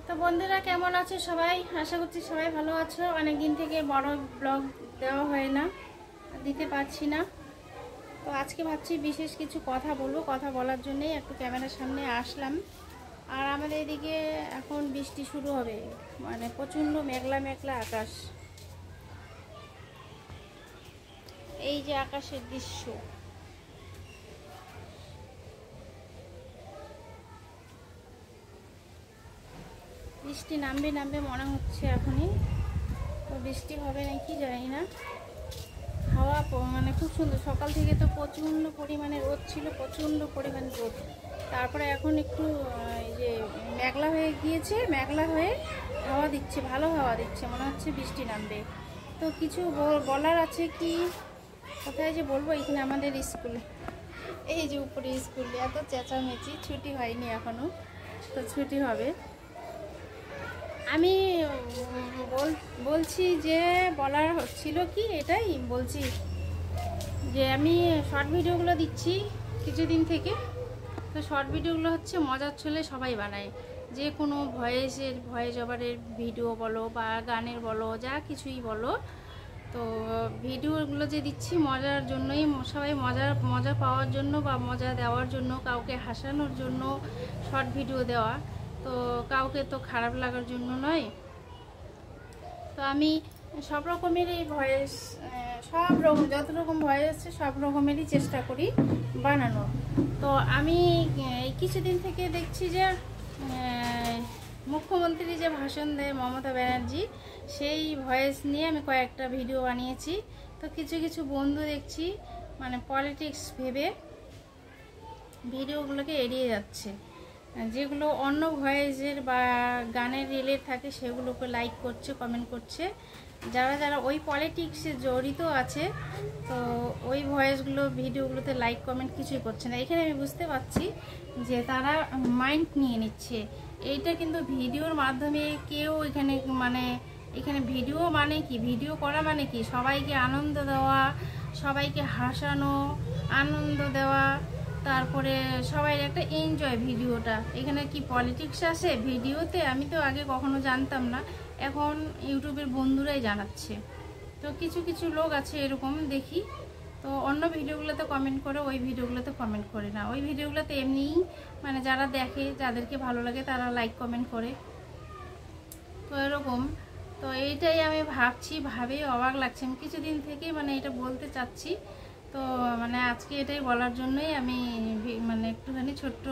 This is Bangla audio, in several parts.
তো বন্ধুরা কেমন আছো সবাই? আশা করছি সবাই ভালো আছো। অনেক দিন থেকে বড় ব্লগ দেওয়া হয় না, দিতে পারছি না। তো আজকে ভাবছি বিশেষ কিছু কথা বলবো, কথা বলার জন্যই একটু ক্যামেরার সামনে আসলাম। আর আমাদের এদিকে এখন বৃষ্টি শুরু হবে, মানে প্রচণ্ড মেঘলা মেঘলা আকাশ। এই যে আকাশের দৃশ্য, বৃষ্টি নামবে নামবে মনে হচ্ছে এখনই। তো বৃষ্টি হবে নাকি জানি না। হাওয়া মানে খুব সুন্দর, সকাল থেকে তো প্রচণ্ড পরিমাণে রোদ ছিল, প্রচণ্ড পরিমাণে রোদ। তারপরে এখন একটু এই যে মেঘলা হয়ে গিয়েছে, মেঘলা হয়ে হাওয়া দিচ্ছে, ভালো হাওয়া দিচ্ছে, মনে হচ্ছে বৃষ্টি নামবে। তো কিছু বলার আছে কি, কোথায় যে বলবো, এখানে আমাদের স্কুলে, এই যে উপরে স্কুলে এত চেঁচামেচি, ছুটি হয়নি এখনও, তো ছুটি হবে। আমি বলছি যে বলার হচ্ছিল কি, এটাই বলছি যে আমি শর্ট ভিডিওগুলো দিচ্ছি কিছুদিন থেকে। তো শর্ট ভিডিওগুলো হচ্ছে মজার ছলে সবাই বানায়, যে কোনো ভয়েস ওভারের ভিডিও বলো বা গানের বলো, যা কিছুই বলো। তো ভিডিওগুলো যে দিচ্ছি মজার জন্যই, সবাই মজা পাওয়ার জন্য বা মজা দেওয়ার জন্য, কাউকে হাসানোর জন্য শর্ট ভিডিও দেওয়া। তো কাউকে তো খারাপ লাগার জন্য নয়। তো আমি সব রকমেরই ভয়েস, সব রকম যত রকম ভয়েস আছে সব রকমেরই চেষ্টা করি বানানোর। তো আমি এই কিছুদিন থেকে দেখছি যে মুখ্যমন্ত্রী যে ভাষণ দেয় মমতা ব্যানার্জি, সেই ভয়েস নিয়ে আমি কয়েকটা ভিডিও বানিয়েছি। তো কিছু কিছু বন্ধু দেখছি মানে পলিটিক্স ভেবে ভিডিওগুলোকে এড়িয়ে যাচ্ছে, যেগুলো অন্য ভয়েসের বা গানের রিলেট থাকে সেগুলোকে লাইক করছে, কমেন্ট করছে। যারা যারা ওই পলিটিক্সে জড়িত আছে, তো ওই ভয়েসগুলো ভিডিওগুলোতে লাইক কমেন্ট কিছুই করছে না। এখানে আমি বুঝতে পারছি যে তারা মাইন্ড নিয়ে নিচ্ছে। এইটা কিন্তু ভিডিওর মাধ্যমে কেউ এখানে ভিডিও মানে কি, ভিডিও করা মানে কি, সবাইকে আনন্দ দেওয়া, সবাইকে হাসানো, আনন্দ দেওয়া, তারপরে সবাই একটা এনজয় ভিডিওটা। এখানে কি পলিটিক্স আসে ভিডিওতে? আমি তো আগে কখনো জানতাম না, এখন ইউটিউবের বন্ধুরাই জানাচ্ছে। তো কিছু কিছু লোক আছে এরকম দেখি, তো অন্য ভিডিওগুলোতে কমেন্ট করে, ওই ভিডিওগুলোতে কমেন্ট করে না। ওই ভিডিওগুলোতে এমনিই মানে যারা দেখে, যাদেরকে ভালো লাগে তারা লাইক কমেন্ট করে। তো এরকম, তো এইটাই আমি ভাবছি, ভাবেই অবাক লাগছে। আমি কিছুদিন থেকেই মানে এটা বলতে চাচ্ছি। তো মানে আজকে এটাই বলার জন্যই আমি মানে একটুখানি ছোট্ট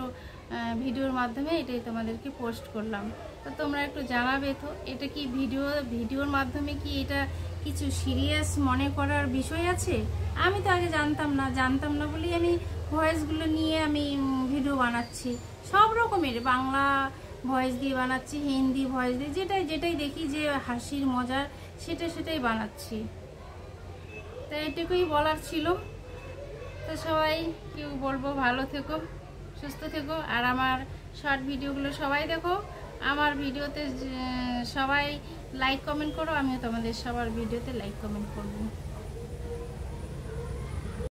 ভিডিওর মাধ্যমে এটাই তোমাদেরকে পোস্ট করলাম। তো তোমরা একটু জানাবে তো, এটা কি ভিডিওর মাধ্যমে কি এটা কিছু সিরিয়াস মনে করার বিষয় আছে? আমি তো আগে জানতাম না বলেই আমি ভয়েসগুলো নিয়ে আমি ভিডিও বানাচ্ছি। সব রকমের বাংলা ভয়েস দিয়ে বানাচ্ছি, হিন্দি ভয়েস দিয়ে, যেটাই দেখি যে হাসির মজার সেটাই বানাচ্ছি। তো এটুকুই বলার ছিল। তো সবাই কেউ বলবো ভালো থেকো, সুস্থ থেকো, আর আমার শর্ট ভিডিওগুলো সবাই দেখো। আমার ভিডিওতে সবাই লাইক কমেন্ট করো, আমিও তোমাদের সবার ভিডিওতে লাইক কমেন্ট করবো।